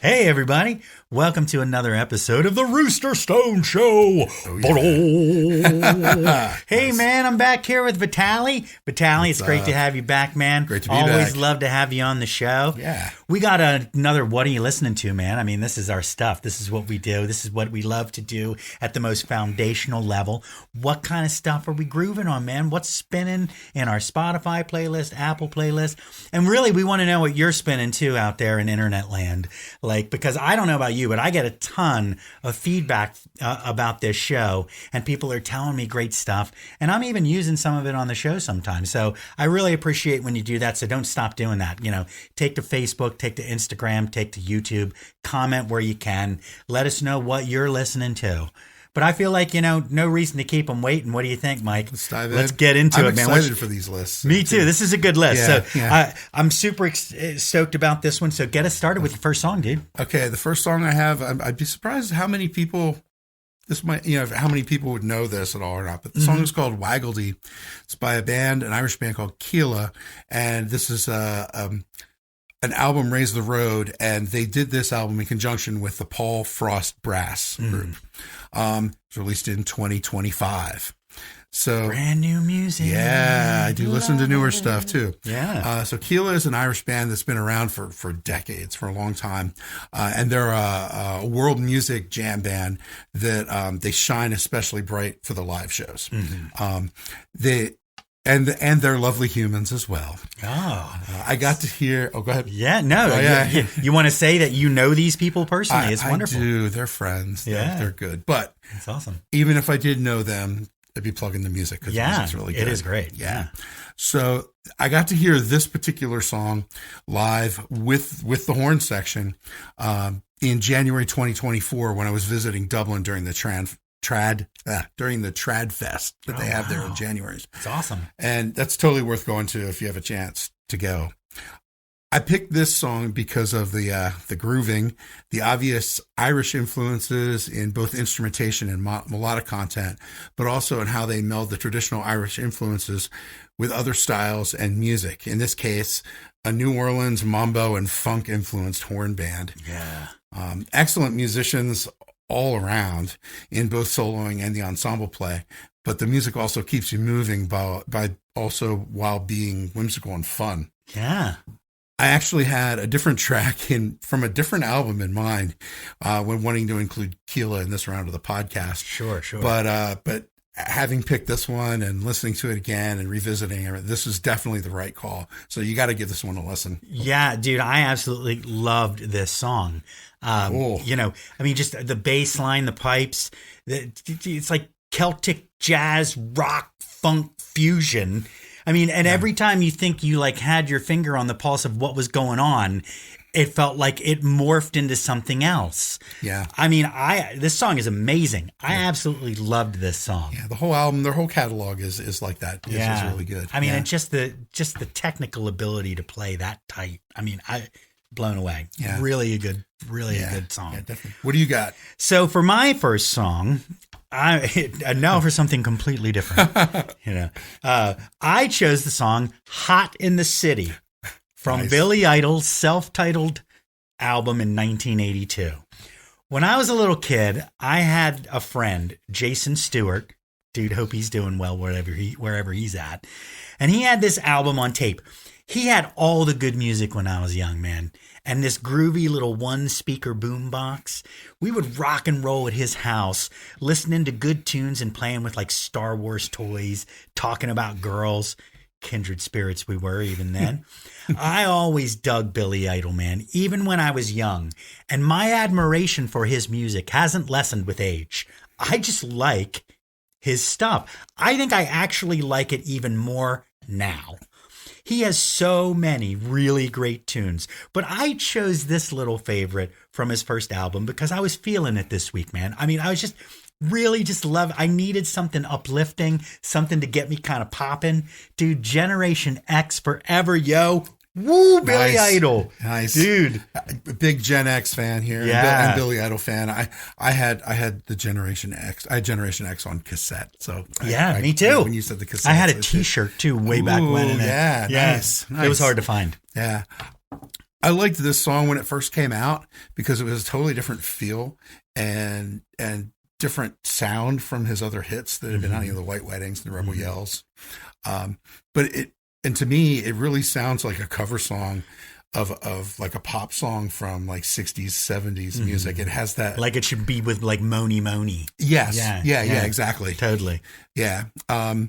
Hey, everybody. Welcome to another episode of the Rooster Stone Show. Oh, yeah. Hey, man, I'm back here with Vitaly. Vitaly, it's great to have you back, man. Great to be Always back. love to have you on the show. Yeah. We got another What Are You Listening To, man? I mean, this is our stuff. This is what we do. This is what we love to do at the most foundational level. What kind of stuff are we grooving on, man? What's spinning in our Spotify playlist, Apple playlist? And really, we want to know what you're spinning, too, out there in internet land. Because I don't know about you, but I get a ton of feedback about this show, and people are telling me great stuff, and I'm even using some of it on the show sometimes. So I really appreciate when you do that. So don't stop doing that. Take to Facebook, take to Instagram, take to YouTube, comment where you can. Let us know what you're listening to. But I feel like, no reason to keep them waiting. What do you think, Mike? Let's dive in. Let's get into it, man. I'm excited for these lists. Me too. This is a good list. Yeah. I'm super stoked about this one. So get us started with your first song, dude. Okay, the first song I have, I'd be surprised how many people how many people would know this at all or not. But the song is called Waggledy. It's by an Irish band called Keela. And this is an album, Raise the Road. And they did this album in conjunction with the Paul Frost Brass Group. It's released in 2025. So brand new music. Yeah, I do listen to newer stuff too. Yeah. So Keela is an Irish band that's been around for decades, for a long time. And they're a world music jam band that they shine especially bright for the live shows. Mm-hmm. And they're lovely humans as well. Oh. I got to hear... Oh, go ahead. Yeah, no. Oh, yeah. You want to say that you know these people personally. It's wonderful. I do. They're friends. Yeah. They're good. But... It's awesome. Even if I did know them, I'd be plugging the music because the music's really good. It is great. Yeah. So I got to hear this particular song live with the horn section in January 2024 when I was visiting Dublin during the Trad Fest that they have there in January. It's awesome. And that's totally worth going to if you have a chance to go. I picked this song because of the grooving, the obvious Irish influences in both instrumentation and melodic content, but also in how they meld the traditional Irish influences with other styles and music. In this case, a New Orleans mambo and funk influenced horn band. Yeah. Excellent musicians all around in both soloing and the ensemble play, but the music also keeps you moving while being whimsical and fun. Yeah. I actually had a different track from a different album in mind when wanting to include Keela in this round of the podcast. Sure. But having picked this one and listening to it again and revisiting it, this is definitely the right call. So you got to give this one a listen. Yeah, dude, I absolutely loved this song. Just the bass line, the pipes, it's like Celtic jazz, rock, funk fusion. Every time you think you had your finger on the pulse of what was going on, it felt like it morphed into something else. Yeah. This song is amazing. I absolutely loved this song. Yeah. The whole album, their whole catalog is like that. It's really good. And just the technical ability to play that tight. I blown away. Yeah. Really a good song. Yeah, definitely. What do you got? So for my first song, now for something completely different. I chose the song "Hot in the City" from Billy Idol's self-titled album in 1982. When I was a little kid, I had a friend, Jason Stewart. Dude, hope he's doing well wherever he's at. And he had this album on tape. He had all the good music when I was young, man. And this groovy little one-speaker boombox. We would rock and roll at his house, listening to good tunes and playing with Star Wars toys, talking about girls. Kindred spirits we were even then. I always dug Billy Idol, man, even when I was young. And my admiration for his music hasn't lessened with age. I just like his stuff. I think I actually like it even more now. He has so many really great tunes, but I chose this little favorite from his first album because I was feeling it this week, man. I was just really I needed something uplifting, something to get me kind of popping. Dude, Generation X forever, yo. Woo, Billy Idol. Nice. Dude. Big Gen X fan here. Yeah. And Billy Idol fan. I had the Generation X. I had Generation X on cassette. So me too. When you said the cassette. I had a t-shirt too way back when. Yeah. Nice. It was hard to find. Yeah. I liked this song when it first came out because it was a totally different feel and different sound from his other hits that had been on, the White Weddings and the Rebel Yells. And to me, it really sounds like a cover song of like a pop song from like 60s, 70s music. It has that. Like it should be with like Moni Moni. Yes. Yeah, exactly. Totally. Yeah. I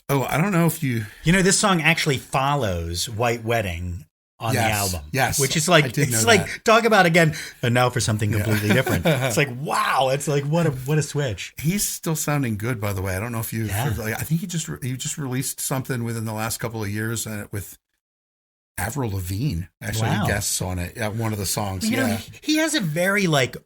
don't know if you. This song actually follows White Wedding on the album. Yes. Which is like, it's like, that. Talk about again, and now for something completely different. It's like, wow. It's like, what a switch. He's still sounding good, by the way. I don't know if you, I think he just released something within the last couple of years with Avril Lavigne actually guests on it at one of the songs. He has a very like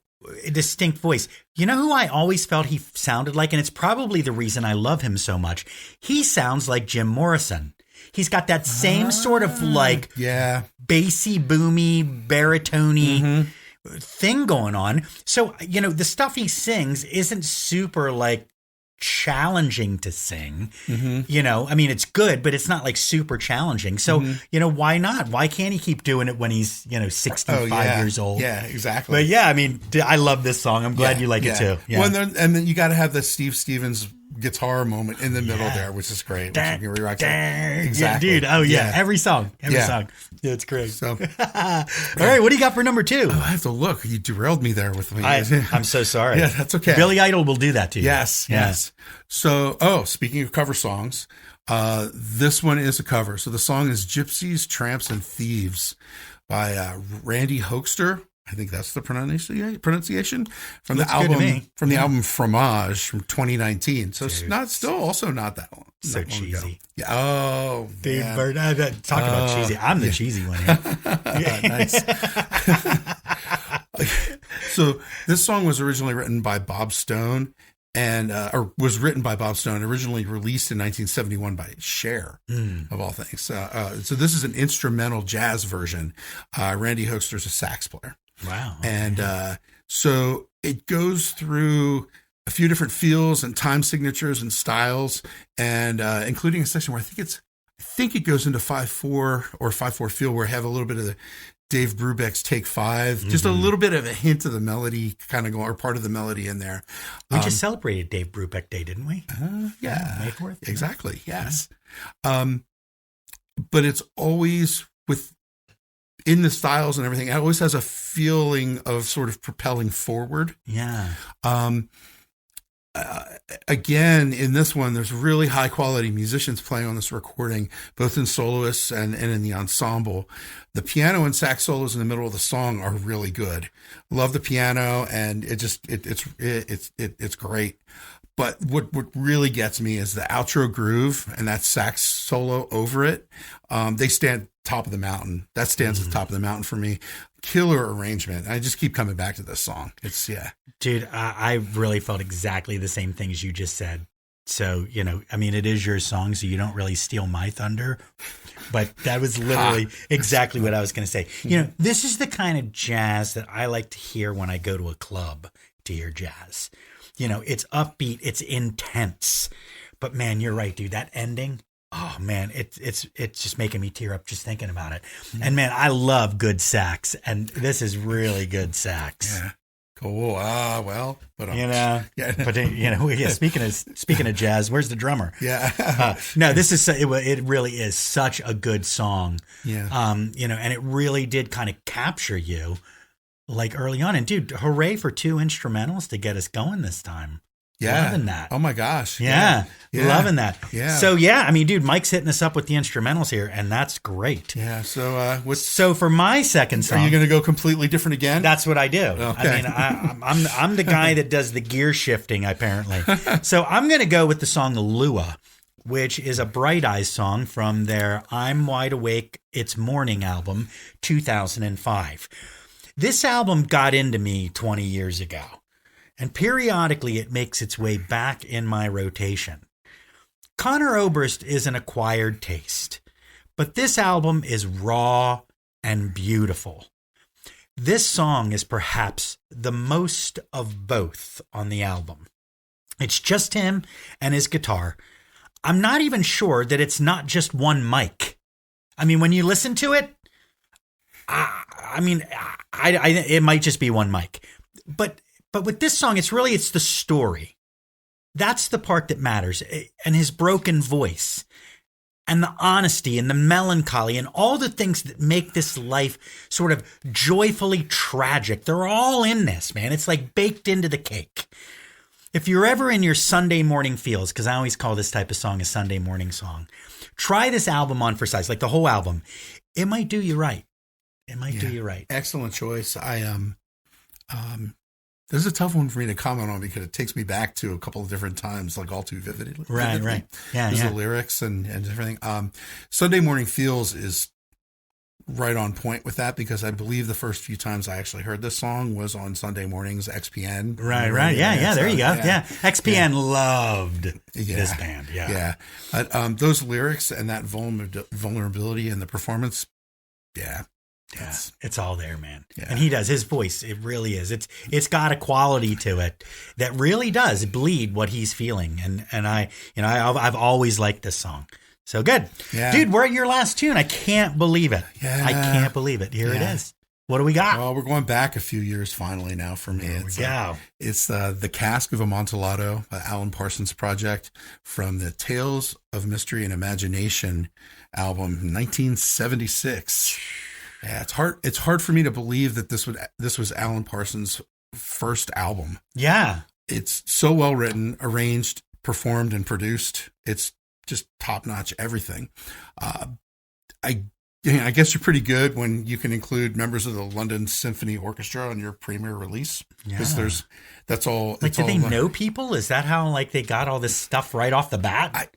distinct voice. You know who I always felt he sounded like, and it's probably the reason I love him so much. He sounds like Jim Morrison. He's got that same sort of like bassy, boomy, baritone thing going on. So, the stuff he sings isn't super like challenging to sing. I mean, it's good, but it's not like super challenging. So, why not? Why can't he keep doing it when he's, 65 years old? Yeah, exactly. But I mean, I love this song. I'm glad you like it too. Yeah. Well, and then you got to have the Steve Stevens guitar moment in the middle there, which is great. Exactly. Yeah, dude. Oh yeah. Every song. Yeah, it's great. So, all right. What do you got for number 2? I have to look. You derailed me there with me. I'm so sorry. Yeah, that's okay. Billy Idol will do that to you. Yes. So, speaking of cover songs, this one is a cover. So the song is Gypsies, Tramps, and Thieves by Randy Hoaxter. I think that's the pronunciation from the album Fromage from 2019. So it's also not that long. So long cheesy. Ago. Yeah. Oh, Dave Bird. Talk about cheesy. I'm the cheesy one here. Nice. So this song was originally written by Bob Stone or was written by Bob Stone, originally released in 1971 by Cher, of all things. So this is an instrumental jazz version. Randy Hoaxter's a sax player. Wow. And so it goes through a few different feels and time signatures and styles, and including a section where I think it goes into 5/4 or 5/4 feel, where I have a little bit of the Dave Brubeck's Take 5, just a little bit of a hint of the melody kind of going, or part of the melody in there. We just celebrated Dave Brubeck Day, didn't we? May 4th. Exactly. Yes. But it's always in the styles and everything, it always has a feeling of sort of propelling forward. Yeah. Again, in this one, there's really high quality musicians playing on this recording, both in soloists and in the ensemble. The piano and sax solos in the middle of the song are really good. Love the piano, and it's great. But what really gets me is the outro groove and that sax solo over it. They stand top of the mountain. That stands at the top of the mountain for me. Killer arrangement. I just keep coming back to this song. Dude, I really felt exactly the same things you just said. So, I mean, it is your song, so you don't really steal my thunder. But that was literally exactly what I was going to say. This is the kind of jazz that I like to hear when I go to a club to hear jazz. It's upbeat, it's intense. But man, you're right, dude. That ending, oh man, it's just making me tear up just thinking about it. And man, I love good sax, and this is really good sax. Yeah. Cool. Well, but speaking of jazz, where's the drummer? Yeah. No, this is it really is such a good song. Yeah. And it really did kind of capture you like early on. And dude, hooray for 2 instrumentals to get us going this time. Yeah. Loving that. Oh my gosh. Yeah. Loving that. Yeah. So I mean, dude, Mike's hitting us up with the instrumentals here, and that's great. Yeah. So so for my second song, are you going to go completely different again? That's what I do. Okay. I mean, I'm the guy that does the gear shifting, apparently. So I'm going to go with the song Lua, which is a Bright Eyes song from their I'm Wide Awake, It's Morning album, 2005. This album got into me 20 years ago. And periodically it makes its way back in my rotation. Conor Oberst is an acquired taste, but this album is raw and beautiful. This song is perhaps the most of both on the album. It's just him and his guitar. I'm not even sure that it's not just one mic. I mean, when you listen to it, I mean, it might just be one mic, but with this song, it's the story. That's the part that matters, and his broken voice, and the honesty, and the melancholy, and all the things that make this life sort of joyfully tragic. They're all in this, man. It's like baked into the cake. If you're ever in your Sunday morning feels, because I always call this type of song a Sunday morning song, try this album on for size, like the whole album. It might do you right. It might do you right. Excellent choice. This is a tough one for me to comment on because it takes me back to a couple of different times, like all too vividly. Right. Yeah, There's the lyrics and everything. Sunday Morning Feels is right on point with that because I believe the first few times I actually heard this song was on Sunday mornings, XPN. Right. Yeah. There you go. Yeah. XPN loved this band. Yeah. But those lyrics and that vulnerability and the performance, it's all there, man. Yeah. And he does his voice. It really is. It's got a quality to it that really does bleed what he's feeling. And I've always liked this song. So good. Yeah. Dude, we're at your last tune. I can't believe it. Yeah. I can't believe it. Here it is. What do we got? Well, we're going back a few years finally now for me. It's The Cask of Amontillado, Alan Parsons project from the Tales of Mystery and Imagination album, 1976. Yeah, it's hard for me to believe that this was Alan Parsons' first album. Yeah. It's so well written, arranged, performed, and produced. It's just top-notch everything. I guess you're pretty good when you can include members of the London Symphony Orchestra on your premiere release. Because that's all. Like, did they know people? Is that how they got all this stuff right off the bat?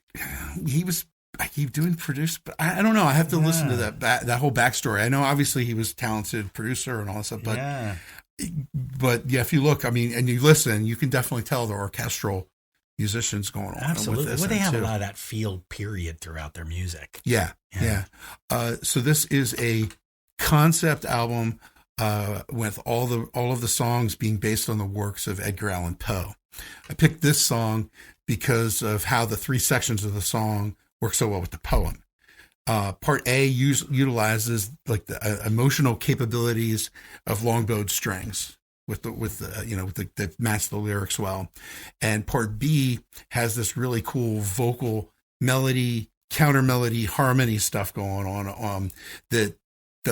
I keep doing produce, but I don't know. I have to listen to that whole backstory. I know obviously he was a talented producer and all that stuff, but if you look, and you listen, you can definitely tell the orchestral musicians going on. Absolutely. With this well, they have a lot of that field period throughout their music. Yeah. So this is a concept album with all of the songs being based on the works of Edgar Allan Poe. I picked this song because of how the three sections of the song work so well with the poem. Part A utilizes the emotional capabilities of long-bowed strings that match the lyrics well, and part B has this really cool vocal melody, counter melody, harmony stuff going on that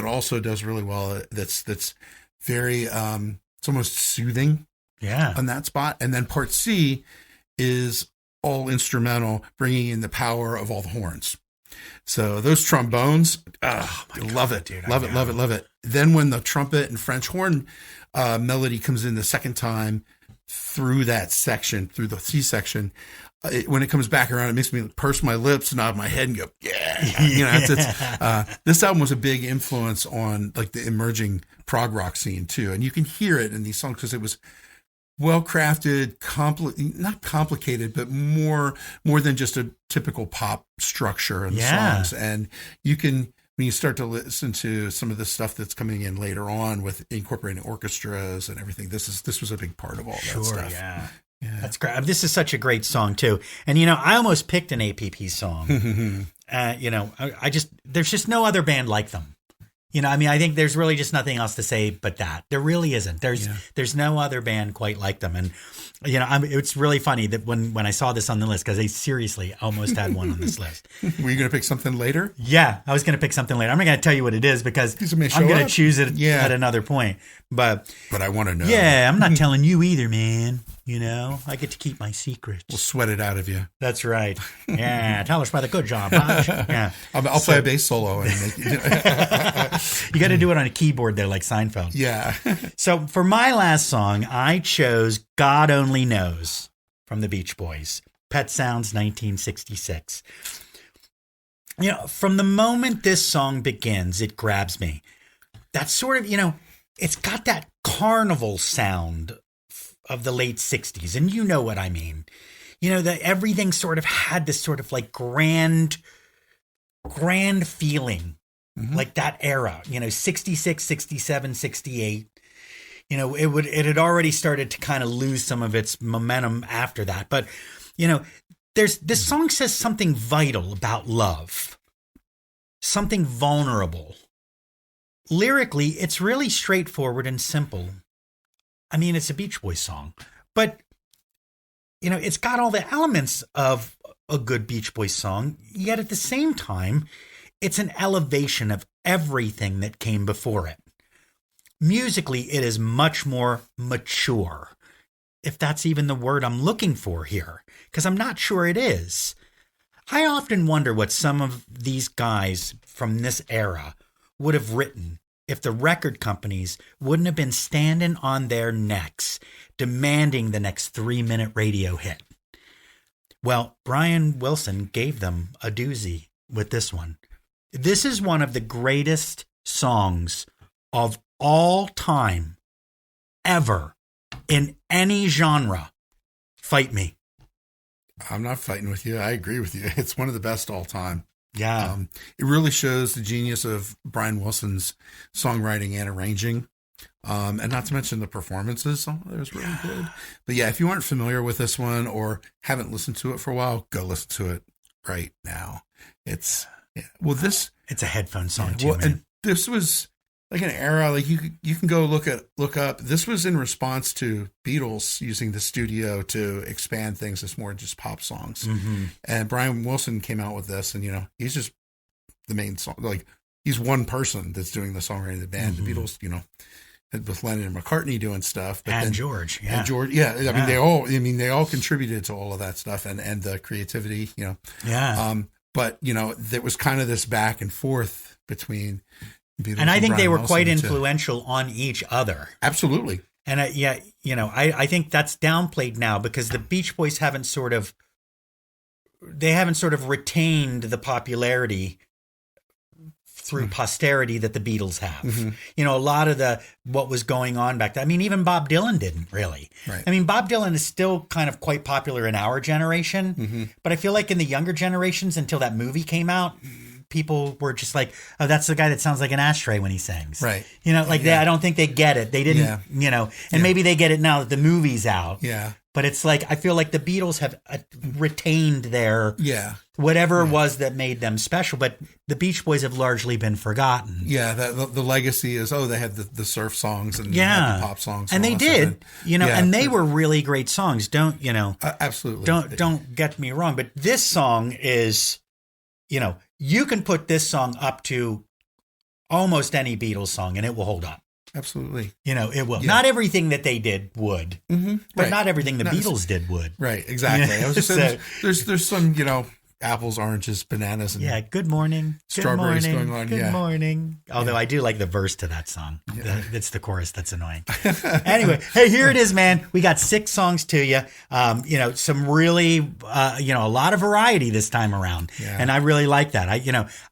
also does really well. That's very it's almost soothing. Yeah. On that spot, and then part C is all instrumental, bringing in the power of all the horns. So those trombones, love it, dude. Love it. Then when the trumpet and French horn melody comes in the second time through that section, through the C section, when it comes back around, it makes me purse my lips, nod my head, and go, yeah. This album was a big influence on the emerging prog rock scene too, and you can hear it in these songs because it was well crafted, not complicated, but more than just a typical pop structure in the songs. And you can, when you start to listen to some of the stuff that's coming in later on with incorporating orchestras and everything, this was a big part of all that stuff. Yeah. That's great. This is such a great song too. And I almost picked an APP song. There's just no other band like them. I think there's really just nothing else to say but that. There really isn't. There's no other band quite like them. And, it's really funny that when I saw this on the list, because I seriously almost had one on this list. Were you going to pick something later? Yeah, I was going to pick something later. I'm not going to tell you what it is because I'm going to choose it at another point. But I want to know. Yeah, I'm not telling you either, man. I get to keep my secrets. We'll sweat it out of you. That's right. Yeah, tell us about the good job. Raj. Yeah, I'll play a bass solo. And you got to do it on a keyboard there, like Seinfeld. Yeah. So for my last song, I chose "God Only Knows" from the Beach Boys. Pet Sounds, 1966. From the moment this song begins, it grabs me. That's sort of, it's got that carnival sound of the late 60s. And you know what I mean. That everything sort of had this sort of grand feeling, like that era, 66, 67, 68. It had already started to kind of lose some of its momentum after that. But, this song says something vital about love, something vulnerable. lyrically, it's really straightforward and simple. I mean, it's a Beach Boys song, but it's got all the elements of a good Beach Boys song, yet at the same time, it's an elevation of everything that came before it. Musically, it is much more mature, if that's even the word I'm looking for here, because I'm not sure it is. I often wonder what some of these guys from this era would have written if the record companies wouldn't have been standing on their necks, demanding the next 3-minute radio hit. Well, Brian Wilson gave them a doozy with this one. This is one of the greatest songs of all time, ever, in any genre. Fight me. I'm not fighting with you. I agree with you. It's one of the best all time. Yeah. It really shows the genius of Brian Wilson's songwriting and arranging. And not to mention the performances. Oh, it was really good. But yeah, if you aren't familiar with this one or haven't listened to it for a while, go listen to it right now. It's a headphone song too, man. And this was like an era, like you can go look up. This was in response to Beatles using the studio to expand things as more just pop songs. Mm-hmm. And Brian Wilson came out with this, and he's just the main song. Like he's one person that's doing the songwriting of the band. Mm-hmm. The Beatles, with Lennon and McCartney doing stuff, but and then George, yeah, and George, yeah. They all contributed to all of that stuff and the creativity, Yeah. But there was kind of this back and forth between Beatles and I think Brian they were Wilson quite influential on each other. Absolutely. And I think that's downplayed now because the Beach Boys haven't sort of retained the popularity through posterity that the Beatles have. Mm-hmm. A lot of what was going on back then. I mean, even Bob Dylan didn't really. Right. I mean, Bob Dylan is still kind of quite popular in our generation, Mm-hmm. but I feel like in the younger generations, until that movie came out, people were just like, oh, that's the guy that sounds like an ashtray when he sings. Right. I don't think they get it. They didn't, and maybe they get it now that the movie's out. Yeah. But it's like, I feel like the Beatles have retained their whatever it was that made them special, but the Beach Boys have largely been forgotten. Yeah, the legacy is, they had the surf songs and had the pop songs. And they did, and they were really great songs. Absolutely. Don't get me wrong, but this song is, you can put this song up to almost any Beatles song and it will hold up. Absolutely. It will. Yeah. Not everything that they did would, but not everything the Beatles did would. Right. Exactly. I was just saying, there's some, apples, oranges, bananas, and good morning, strawberries good morning, going on. Good morning. Although I do like the verse to that song. It's the chorus that's annoying. Anyway, hey, here it is, man. We got 6 songs to you. Some really, a lot of variety this time around, and I really like that.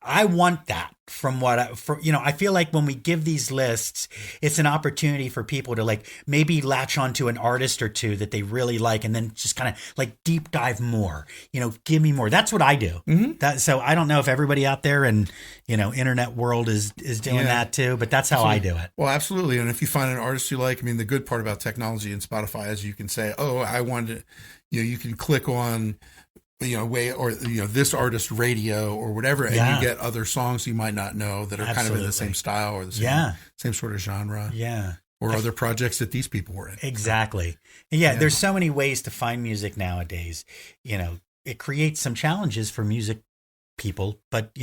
I want that. I feel like when we give these lists, it's an opportunity for people to maybe latch onto an artist or two that they really like, and then just kind of deep dive more. Give me more. That's what I do. Mm-hmm. So I don't know if everybody out there in internet world is doing that too, but that's how I do it. Well, absolutely. And if you find an artist you like, the good part about technology and Spotify is you can say, I wanted, you can click on this artist radio or whatever, and you get other songs you might not know that are kind of in the same style or the same sort of genre. Yeah. Or other projects that these people were in. Exactly. Yeah. There's so many ways to find music nowadays. It creates some challenges for music people, but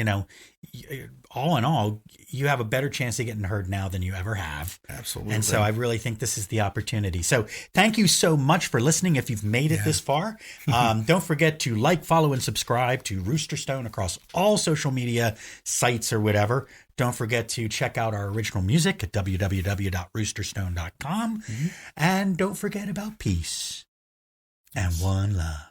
all in all, you have a better chance of getting heard now than you ever have. Absolutely. And so I really think this is the opportunity. So thank you so much for listening. If you've made it this far, don't forget to follow, and subscribe to Rooster Stone across all social media sites or whatever. Don't forget to check out our original music at www.roosterstone.com. Mm-hmm. And don't forget about peace and one love.